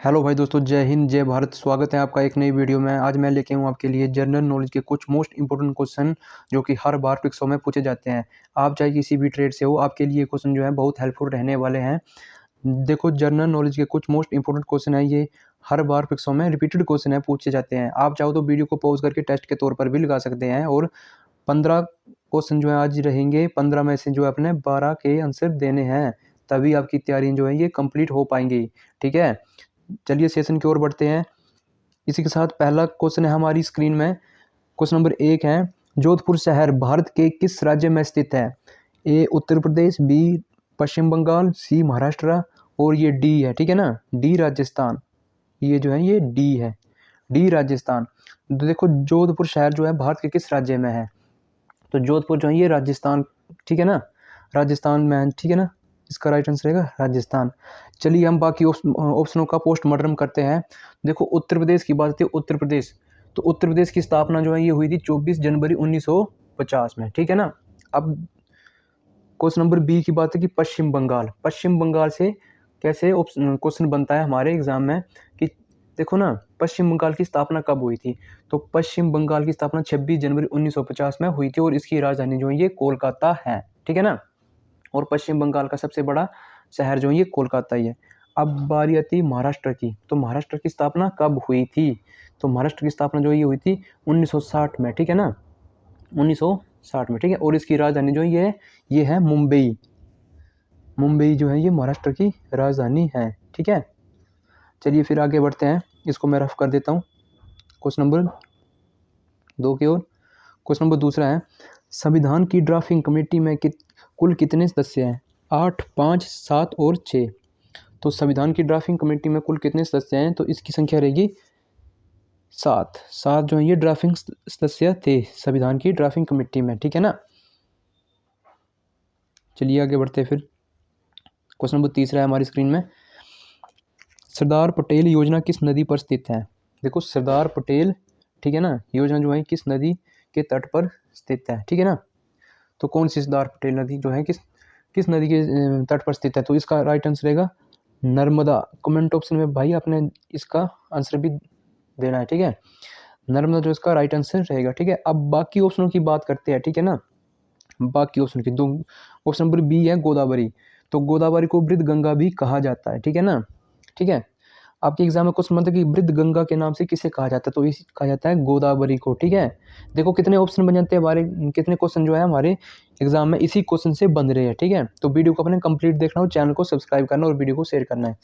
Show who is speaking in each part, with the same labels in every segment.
Speaker 1: Hello भाई दोस्तों, जय हिंद जय भारत। स्वागत है आपका एक नई वीडियो में। आज मैं लेके हूँ आपके लिए जनरल नॉलेज के कुछ मोस्ट इंपोर्टेंट क्वेश्चन जो कि हर बार पिक्सों में पूछे जाते हैं। आप चाहे किसी भी ट्रेड से हो, आपके लिए क्वेश्चन जो है बहुत हेल्पफुल रहने वाले हैं। देखो, जनरल नॉलेज के कुछ मोस्ट इंपोर्टेंट क्वेश्चन है, ये हर बार पिक्सों में रिपीटेड क्वेश्चन है, पूछे जाते हैं। आप चाहो तो वीडियो को पॉज करके टेस्ट के तौर पर भी लगा सकते हैं। और 15 क्वेश्चन जो है आज रहेंगे, 15 में से जो है अपने 12 के आंसर देने हैं, तभी आपकी तैयारी जो है ये कंप्लीट हो पाएंगी। ठीक है, चलिए सेशन की ओर बढ़ते हैं। इसी के साथ पहला क्वेश्चन है हमारी स्क्रीन में। क्वेश्चन नंबर 1 है, जोधपुर शहर भारत के किस राज्य में स्थित है? ए उत्तर प्रदेश, बी पश्चिम बंगाल, सी महाराष्ट्र और ये डी है। ठीक है ना, डी राजस्थान। ये जो है ये डी है, डी राजस्थान। तो देखो, जोधपुर शहर जो है भारत के किस राज्य में है? तो जोधपुर जो है ये राजस्थान। ठीक है ना, राजस्थान में है। ठीक है ना, इसका राइट आंसर रहेगा राजस्थान। चलिए हम बाकी ऑप्शनों का पोस्टमार्टम करते हैं। देखो, उत्तर प्रदेश की बात है, उत्तर प्रदेश। तो उत्तर प्रदेश की स्थापना जो है ये हुई थी 24 जनवरी 1950 में। ठीक है ना। अब क्वेश्चन नंबर बी की बात है कि पश्चिम बंगाल। पश्चिम बंगाल से कैसे क्वेश्चन बनता है हमारे एग्जाम में कि देखो ना, पश्चिम बंगाल की स्थापना कब हुई थी? तो पश्चिम बंगाल की स्थापना 26 जनवरी 1950 में हुई थी और इसकी राजधानी जो है ये कोलकाता है। ठीक है ना, और पश्चिम बंगाल का सबसे बड़ा शहर जो है ये कोलकाता ही है। अब बारी आती है महाराष्ट्र की। तो महाराष्ट्र की स्थापना कब हुई थी? तो महाराष्ट्र की स्थापना जो ये हुई थी 1960 में। ठीक है ना, 1960 में। ठीक है, और इसकी राजधानी जो है ये है मुंबई। मुंबई जो है ये महाराष्ट्र की राजधानी है। ठीक है, चलिए फिर आगे बढ़ते हैं। इसको मैं रफ कर देता हूँ क्वेश्चन नंबर 2 की ओर। क्वेश्चन नंबर दूसरा है, संविधान की ड्राफ्टिंग कमेटी में कुल कितने सदस्य हैं? 8, 5, 7 और 6। तो संविधान की ड्राफ्टिंग कमेटी में कुल कितने सदस्य हैं? तो इसकी संख्या रहेगी 7। 7 जो है ये ड्राफ्टिंग सदस्य थे संविधान की ड्राफ्टिंग कमेटी में। ठीक है ना, चलिए आगे बढ़ते हैं फिर। क्वेश्चन नंबर तीसरा है हमारी स्क्रीन में, सरदार पटेल योजना किस नदी पर स्थित है? देखो, सरदार पटेल, ठीक है ना, योजना जो है किस नदी के तट पर स्थित है? ठीक है ना, तो कौन सी सरदार पटेल नदी जो है किस नदी के तट पर स्थित है? तो इसका राइट आंसर रहेगा नर्मदा। कमेंट ऑप्शन में भाई आपने इसका आंसर भी देना है। ठीक है, नर्मदा जो इसका राइट आंसर रहेगा। ठीक है, अब बाकी ऑप्शनों की बात करते हैं। ठीक है ना, बाकी ऑप्शन की दो, ऑप्शन नंबर बी है गोदावरी। तो गोदावरी को वृद्ध गंगा भी कहा जाता है। ठीक है ना, ठीक है, आपके एग्जाम में क्वेश्चन बनता है कि वृद्ध गंगा के नाम से किसे कहा जाता है? तो इसे कहा जाता है गोदावरी को। ठीक है, देखो कितने ऑप्शन बन जाते हैं हमारे, कितने क्वेश्चन जो है हमारे एग्जाम में इसी क्वेश्चन से बन रहे हैं। ठीक है, तो वीडियो को अपने कंप्लीट देखना हो, चैनल को सब्सक्राइब करना और वीडियो को शेयर करना है।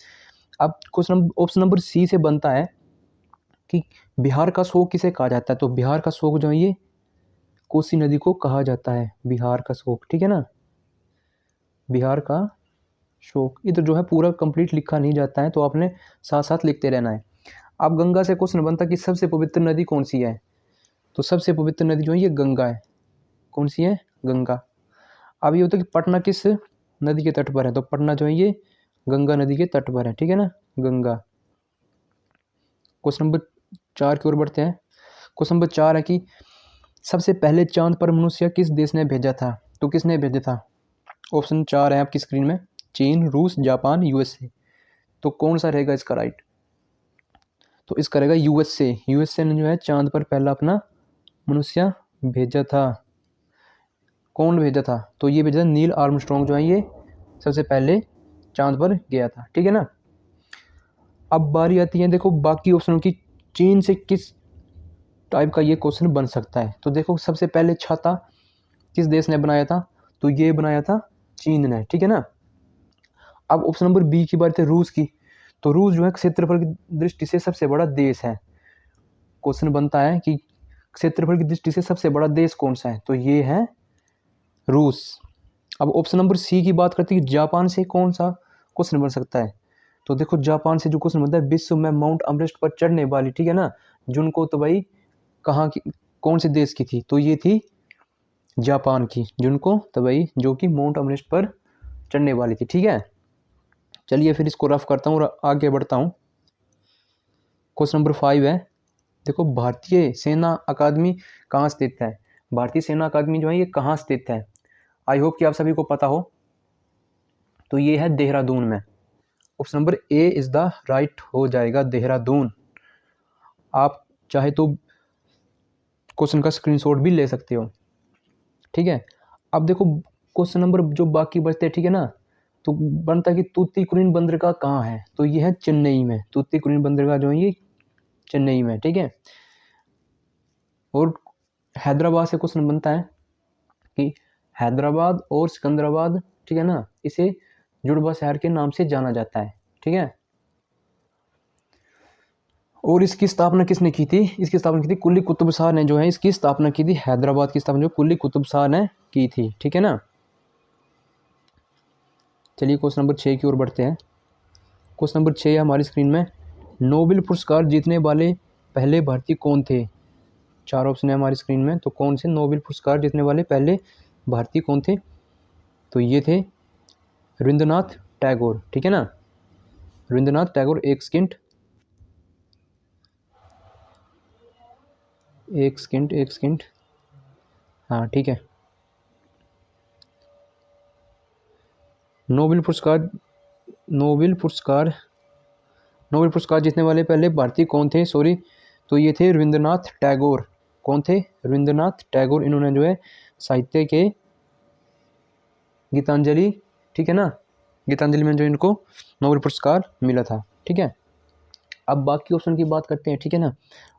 Speaker 1: अब क्वेश्चन ऑप्शन नंबर सी से बनता है कि बिहार का शोक किसे कहा जाता है? तो बिहार का शोक जो है ये कोसी नदी को कहा जाता है, बिहार का शोक। ठीक है ना, बिहार का शोक। इधर जो है पूरा कंप्लीट लिखा नहीं जाता है, तो आपने साथ साथ लिखते रहना है। अब गंगा से क्वेश्चन बनता कि सबसे पवित्र नदी कौन सी है? तो सबसे पवित्र नदी जो है ये गंगा है। कौन सी है? गंगा। अब ये होता है कि पटना किस नदी के तट पर है? तो पटना जो है ये गंगा नदी के तट पर है। ठीक है ना, गंगा। क्वेश्चन नंबर 4 की ओर बढ़ते हैं। क्वेश्चन नंबर 4 है कि सबसे पहले चांद पर मनुष्य किस देश ने भेजा था? तो किसने भेजा था? ऑप्शन 4 है आपकी स्क्रीन में, चीन, रूस, जापान, यूएसए। तो कौन सा रहेगा इसका राइट? तो इसका रहेगा यूएसए। यूएसए ने जो है चांद पर पहला अपना मनुष्य भेजा था। कौन भेजा था? तो ये भेजा नील आर्मस्ट्रॉन्ग जो है ये सबसे पहले चांद पर गया था। ठीक है ना, अब बारी आती है देखो बाकी ऑप्शनों की। चीन से किस टाइप का ये क्वेश्चन बन सकता है? तो देखो, सबसे पहले छाता किस देश ने बनाया था? तो ये बनाया था चीन ने। ठीक है ना, अब ऑप्शन नंबर बी की बात है रूस की। तो रूस जो है क्षेत्रफल की दृष्टि से सबसे बड़ा देश है। क्वेश्चन बनता है कि क्षेत्रफल की दृष्टि से सबसे बड़ा देश कौन सा है? तो ये है रूस। अब ऑप्शन नंबर सी की बात करते हैं कि जापान से कौन सा क्वेश्चन बन सकता है? तो देखो, जापान से जो क्वेश्चन बनता है, विश्व में माउंट एवरेस्ट पर चढ़ने वाली, ठीक है ना, जिनको तो भाई कहाँ की, कौन से देश की थी? तो ये थी जापान की, जिनको तो भाई जो कि माउंट एवरेस्ट पर चढ़ने वाली थी। ठीक है, चलिए फिर इसको रफ करता हूँ और आगे बढ़ता हूँ। क्वेश्चन नंबर 5 है, देखो भारतीय सेना अकादमी कहाँ स्थित है? भारतीय सेना अकादमी जो है ये कहाँ स्थित है? आई होप कि आप सभी को पता हो। तो ये है देहरादून में। Option number A is the right हो जाएगा, देहरादून। आप चाहे तो क्वेश्चन का स्क्रीनशॉट भी ले सकते हो, ठीक है। अब देखो क्वेश्चन नंबर जो बाकी बचते हैं, ठीक है ना, तो बनता है कि तूतीकुरिन बंदरगाह कहाँ है, तो ये है चेन्नई में। तूतीकुरिन बंदरगाह जो है ये चेन्नई में, ठीक है। और हैदराबाद से क्वेश्चन बनता है कि हैदराबाद और सिकंदराबाद, ठीक है ना, इसे जुड़वा शहर के नाम से जाना जाता है, ठीक है। और इसकी स्थापना किसने की थी, इसकी स्थापना की थी कुली कुतुब शाह ने, जो है इसकी स्थापना की थी, हैदराबाद की स्थापना जो कुली कुतुब शाह ने की थी, ठीक है ना। चलिए क्वेश्चन नंबर 6 की ओर बढ़ते हैं। क्वेश्चन नंबर 6 हमारी स्क्रीन में, नोबेल पुरस्कार जीतने वाले पहले भारतीय कौन थे। 4 ऑप्शन है हमारी स्क्रीन में, तो कौन से नोबेल पुरस्कार जीतने वाले पहले भारतीय कौन थे, तो ये थे रविंद्रनाथ टैगोर, ठीक है ना। रविंद्रनाथ टैगोर, एक सेकंड, हाँ ठीक है। नोबेल पुरस्कार जीतने वाले पहले भारतीय कौन थे, सॉरी, तो ये थे रविंद्रनाथ टैगोर। कौन थे, रविंद्रनाथ टैगोर। इन्होंने जो है साहित्य के गीतांजलि, ठीक है ना, गीतांजलि में जो इनको नोबेल पुरस्कार मिला था, ठीक है। अब बाकी ऑप्शन की बात करते हैं, ठीक है ना।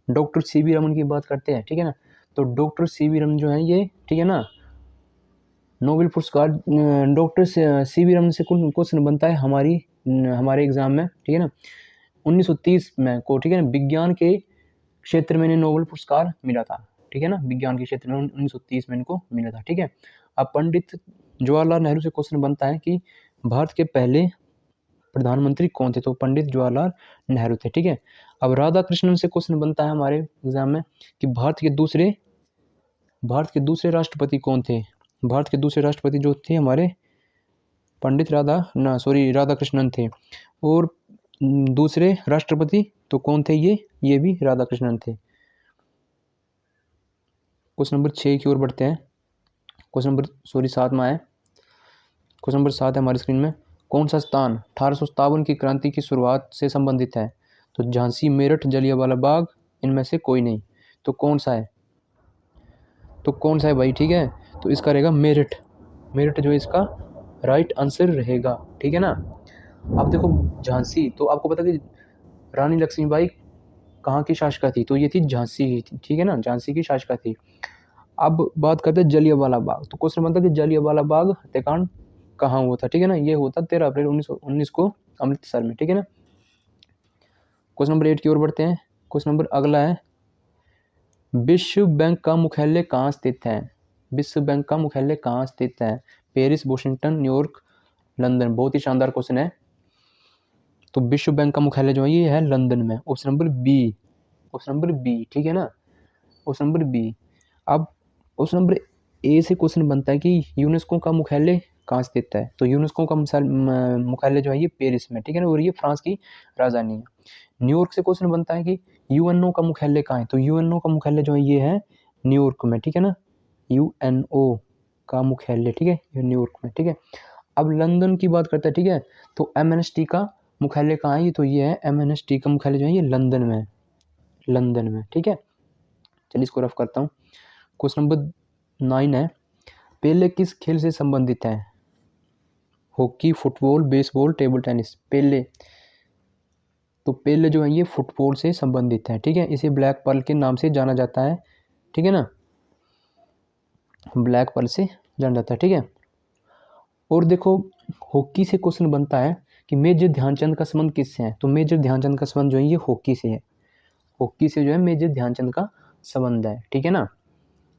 Speaker 1: डॉक्टर सीवी रमन की बात करते हैं, ठीक है ना। तो डॉक्टर सीवी रमन जो है ये, ठीक है ना, नोबेल पुरस्कार, डॉक्टर सीवी रमन से क्वेश्चन बनता है हमारे एग्जाम में, ठीक है ना, 1930 में को, ठीक है ना, विज्ञान के क्षेत्र में इन्हें नोबेल पुरस्कार मिला था, ठीक है ना, विज्ञान के क्षेत्र में 1930 में इनको मिला था, ठीक है। अब पंडित जवाहरलाल नेहरू से क्वेश्चन बनता है कि भारत के पहले प्रधानमंत्री कौन थे, तो पंडित जवाहरलाल नेहरू थे, ठीक है। अब राधा कृष्णन से क्वेश्चन बनता है हमारे एग्जाम में कि भारत के दूसरे राष्ट्रपति कौन थे। भारत के दूसरे राष्ट्रपति जो थे हमारे राधा कृष्णन थे। और दूसरे राष्ट्रपति तो कौन थे, ये भी राधा कृष्णन थे। क्वेश्चन नंबर 6 की ओर बढ़ते हैं। क्वेश्चन नंबर 7 में आए। क्वेश्चन नंबर 7 है हमारी स्क्रीन में, कौन सा स्थान 1857 की क्रांति की शुरुआत से संबंधित है, तो झांसी, मेरठ, जलियांवाला बाग, इनमें से कोई नहीं, तो कौन सा है भाई, ठीक है। तो इसका रहेगा मेरठ जो इसका राइट आंसर रहेगा, ठीक है ना। अब देखो झांसी, तो आपको पता कि रानी लक्ष्मीबाई कहाँ की शासिका थी, तो ये थी झांसी की, ठीक है ना, झांसी की शासिका थी। अब बात करते हैं जलियांवाला बाग। तो क्वेश्चन बनता है कि जलियांवाला बाग हत्याकांड कहाँ हुआ था, ठीक है ना, ये हुआ था 13 अप्रैल 1919 को अमृतसर में, ठीक है ना। क्वेश्चन नंबर 8 की ओर बढ़ते हैं। क्वेश्चन नंबर अगला है, विश्व बैंक का मुख्यालय कहाँ स्थित है। विश्व बैंक का मुख्यालय कहाँ स्थित है, पेरिस, वॉशिंगटन, न्यूयॉर्क, लंदन। बहुत ही शानदार क्वेश्चन है। तो विश्व बैंक का मुख्यालय जो है ये है लंदन में। ऑप्शन नंबर बी, ठीक है ना, ऑप्शन नंबर बी। अब ऑप्शन नंबर ए से क्वेश्चन बनता है कि यूनेस्को का मुख्यालय कहाँ स्थित है, तो यूनेस्को का मुख्यालय जो है ये पेरिस में, ठीक है ना, और ये फ्रांस की राजधानी है। न्यूयॉर्क से क्वेश्चन बनता है कि यूएनओ का मुख्यालय कहाँ है, तो यूएनओ का मुख्यालय जो है ये है न्यूयॉर्क में, ठीक है ना, यूएनओ का मुख्यालय, ठीक है, ये न्यूयॉर्क में, ठीक है। अब लंदन की बात करते हैं, ठीक है, तो एमएनएसटी का मुख्यालय कहाँ है, तो ये है एमएनएसटी का मुख्यालय जो है ये लंदन में, ठीक है। चलिए इसको रफ करता हूँ। क्वेश्चन नंबर 9 है, पेले किस खेल से संबंधित है, hockey, football, baseball, table tennis. Pele जो है ये फुटबॉल से संबंधित है, ठीक है, इसे ब्लैक पर्ल के नाम से जाना जाता है, ठीक है ना, ब्लैक पर्ल से जाना जाता है, ठीक है। और देखो हॉकी से क्वेश्चन बनता है कि मेजर ध्यानचंद का संबंध किससे है, तो मेजर ध्यानचंद का संबंध जो है ये हॉकी से है, हॉकी से जो है मेजर ध्यानचंद का संबंध है, ठीक है ना।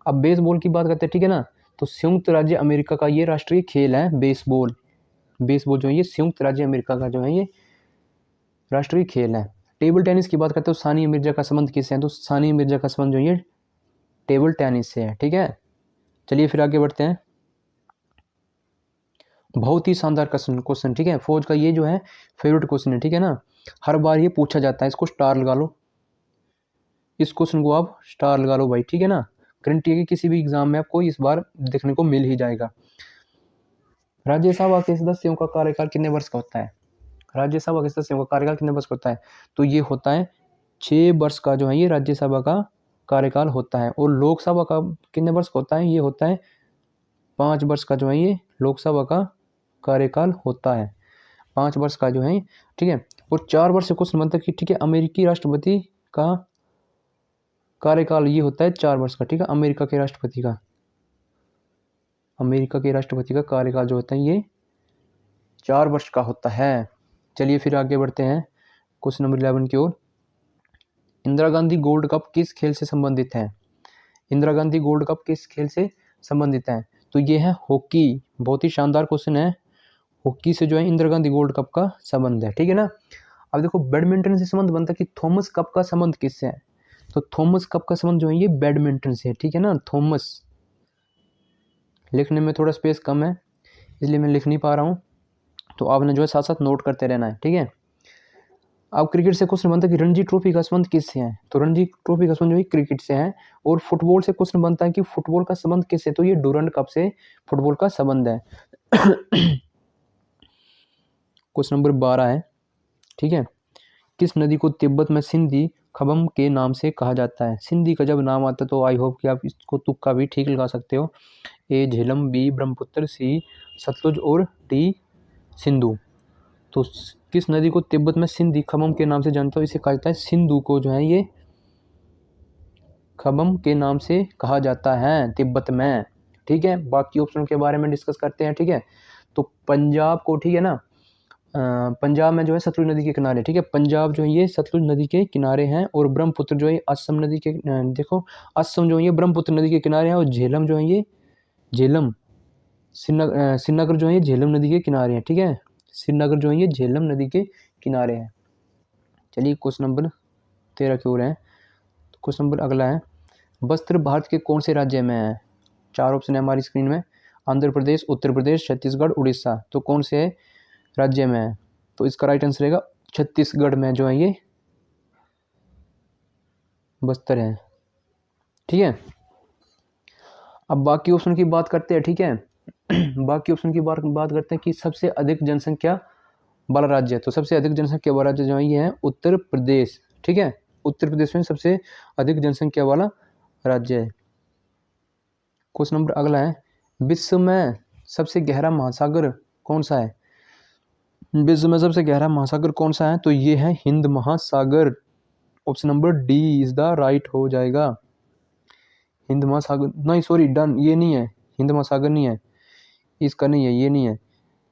Speaker 1: अब बेसबॉल की बात करते हैं, ठीक है ना, तो संयुक्त राज्य अमेरिका का ये राष्ट्रीय खेल है बेसबॉल जो है ये संयुक्त राज्य अमेरिका का जो है ये राष्ट्रीय खेल है। टेबल टेनिस की बात करते हैं तो सानिया मिर्जा का संबंध किससे है, तो सानिया मिर्जा का संबंध जो है ये टेबल टेनिस से है, ठीक है। चलिए फिर आगे बढ़ते हैं। बहुत ही शानदार क्वेश्चन, ठीक है, फौज का ये जो है फेवरेट क्वेश्चन है, ठीक है ना, हर बार ये पूछा जाता है, इसको स्टार लगा लो, इस क्वेश्चन को आप स्टार लगा लो भाई, ठीक है ना। करंट ईयर के किसी भी एग्जाम में आपको इस बार देखने को मिल ही जाएगा। राज्यसभा के सदस्यों का कार्यकाल कितने वर्ष का होता है, राज्यसभा के सदस्यों का कार्यकाल कितने वर्ष का होता है? तो ये होता है 6 वर्ष का जो है ये राज्यसभा का कार्यकाल होता है। और लोकसभा का कितने वर्ष का होता है? ये होता है 5 वर्ष का जो है ये लोकसभा का कार्यकाल होता है, 5 वर्ष का जो है, ठीक है। और 4 वर्ष से क्वेश्चन बनता है कि ठीक है अमेरिकी राष्ट्रपति का कार्यकाल ये होता है 4 वर्ष का, ठीक है। अमेरिका के राष्ट्रपति का कार्यकाल जो होता है ये 4 वर्ष का होता है। चलिए फिर आगे बढ़ते हैं क्वेश्चन नंबर 11 की ओर। इंदिरा गांधी गोल्ड कप किस खेल से संबंधित है? इंदिरा गांधी गोल्ड कप किस खेल से संबंधित है? तो ये है हॉकी। बहुत ही शानदार क्वेश्चन है। हॉकी से जो है इंदिरा गांधी गोल्ड कप का संबंध है, ठीक है ना। अब देखो बैडमिंटन से संबंध बनता है कि थॉमस कप का संबंध किससे है? तो थॉमस कप का संबंध जो है ये बैडमिंटन से है, ठीक है ना। थॉमस, लिखने में थोड़ा स्पेस कम है इसलिए मैं लिख नहीं पा रहा हूँ, तो आपने जो है साथ साथ नोट करते रहना है, ठीक है। अब क्रिकेट से क्वेश्चन बनता है कि रणजी ट्रॉफी का संबंध किससे है? तो रणजी ट्रॉफी का संबंध जो है क्रिकेट से है। और फुटबॉल से क्वेश्चन बनता है कि फुटबॉल का संबंध किससे? तो ये डूरंड कप से फुटबॉल का संबंध है। क्वेश्चन नंबर 12 है, ठीक है। किस नदी को तिब्बत में सिंधी खबम के नाम से कहा जाता है? सिंधी का जब नाम आता है तो आई होप कि आप इसको तुक्का भी ठीक लगा सकते हो। ए झेलम, बी ब्रह्मपुत्र, सी सतलुज और डी सिंधु। तो किस नदी को तिब्बत में सिंधी खबम के नाम से जानते हो? इसे कहा जाता है सिंधु को जो है ये खबम के नाम से कहा जाता है तिब्बत में, ठीक है। बाकी ऑप्शनों के बारे में डिस्कस करते हैं, ठीक है। तो पंजाब को, ठीक है ना, पंजाब में जो है सतलुज नदी के किनारे, ठीक है। पंजाब जो है ये सतलुज नदी के किनारे हैं। और ब्रह्मपुत्र जो है असम नदी के, देखो असम जो है ये ब्रह्मपुत्र नदी के किनारे हैं। और झेलम जो है ये झेलम, श्रीनगर जो है ये झेलम नदी के किनारे हैं, ठीक है। श्रीनगर जो है ये झेलम नदी के किनारे हैं। चलिए क्वेश्चन नंबर 13 की ओर है। क्वेश्चन नंबर अगला है, बस्तर भारत के कौन से राज्य में है? 4 ऑप्शन है हमारी स्क्रीन में, आंध्र प्रदेश, उत्तर प्रदेश, छत्तीसगढ़, उड़ीसा। तो कौन से राज्य में है? तो इसका राइट आंसर रहेगा छत्तीसगढ़ में जो है ये बस्तर है, ठीक है। अब बाकी ऑप्शन की बात करते हैं, ठीक है। बाकी ऑप्शन की बात करते हैं कि सबसे अधिक जनसंख्या वाला राज्य। तो सबसे अधिक जनसंख्या वाला राज्य जो है ये है उत्तर प्रदेश, ठीक है। उत्तर प्रदेश में सबसे अधिक जनसंख्या वाला राज्य है। क्वेश्चन नंबर अगला है, विश्व में सबसे गहरा महासागर कौन सा है? विश्व में सबसे गहरा महासागर कौन सा है? तो ये है हिंद महासागर। Option number D is the right हो जाएगा। हिंद महासागर नहीं, सॉरी डन, ये नहीं है, हिंद महासागर नहीं है, इसका नहीं है, ये नहीं है,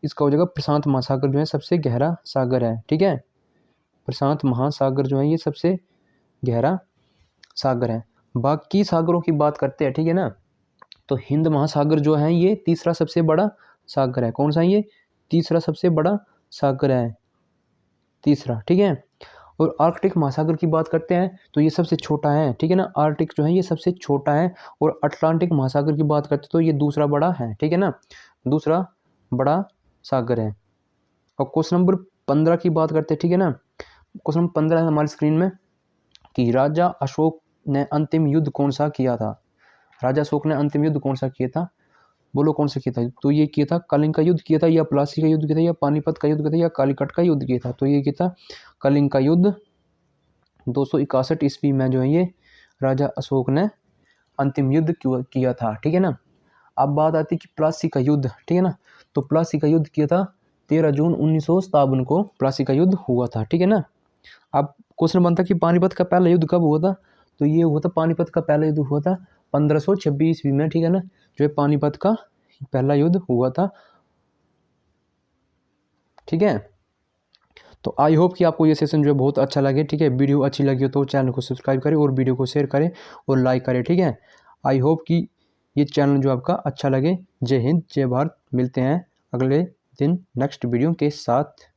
Speaker 1: इसका हो जाएगा प्रशांत महासागर जो है सबसे गहरा सागर है, ठीक है। प्रशांत महासागर जो है ये सबसे गहरा सागर है। बाकी सागरों की बात करते हैं, ठीक है ना। तो हिंद महासागर जो है ये तीसरा सबसे बड़ा सागर है। कौन सा? ये तीसरा सबसे बड़ा सागर है, तीसरा, ठीक है। और आर्कटिक महासागर की बात करते हैं तो ये सबसे छोटा है, ठीक है ना। आर्कटिक जो है ये सबसे छोटा है। और अटलांटिक महासागर की बात करते हैं तो ये दूसरा बड़ा है, ठीक है ना, दूसरा बड़ा सागर है। और क्वेश्चन नंबर 15 की बात करते हैं, ठीक है ना। क्वेश्चन नंबर 15 है हमारी स्क्रीन में कि राजा अशोक ने अंतिम युद्ध कौन सा किया था? राजा अशोक ने अंतिम युद्ध कौन सा किया था? बोलो कौन सा किया था? तो ये किया था कलिंग का युद्ध किया था, या प्लासी का युद्ध किया था, या पानीपत का युद्ध किया था, या कालीकट का युद्ध किया था? तो ये किया था कलिंग का युद्ध। 261 ईस्वी में जो है ये राजा अशोक ने अंतिम युद्ध किया था, ठीक है ना। अब बात आती है कि प्लासी का युद्ध, ठीक है ना। तो प्लासी का युद्ध किया था 13 जून 1957 को प्लासी का युद्ध हुआ था, ठीक है ना। अब क्वेश्चन बनता कि पानीपत का पहला युद्ध कब हुआ था? तो ये हुआ था, पानीपत का पहला युद्ध हुआ था 1526 ईस्वी में, ठीक है ना। जो है पानीपत का पहला युद्ध हुआ था, ठीक है। तो आई होप कि आपको ये सेशन जो है बहुत अच्छा लगे, ठीक है। वीडियो अच्छी लगी हो तो चैनल को सब्सक्राइब करें और वीडियो को शेयर करें और लाइक करें, ठीक है। आई होप कि ये चैनल जो आपका अच्छा लगे। जय हिंद, जय भारत। मिलते हैं अगले दिन नेक्स्ट वीडियो के साथ।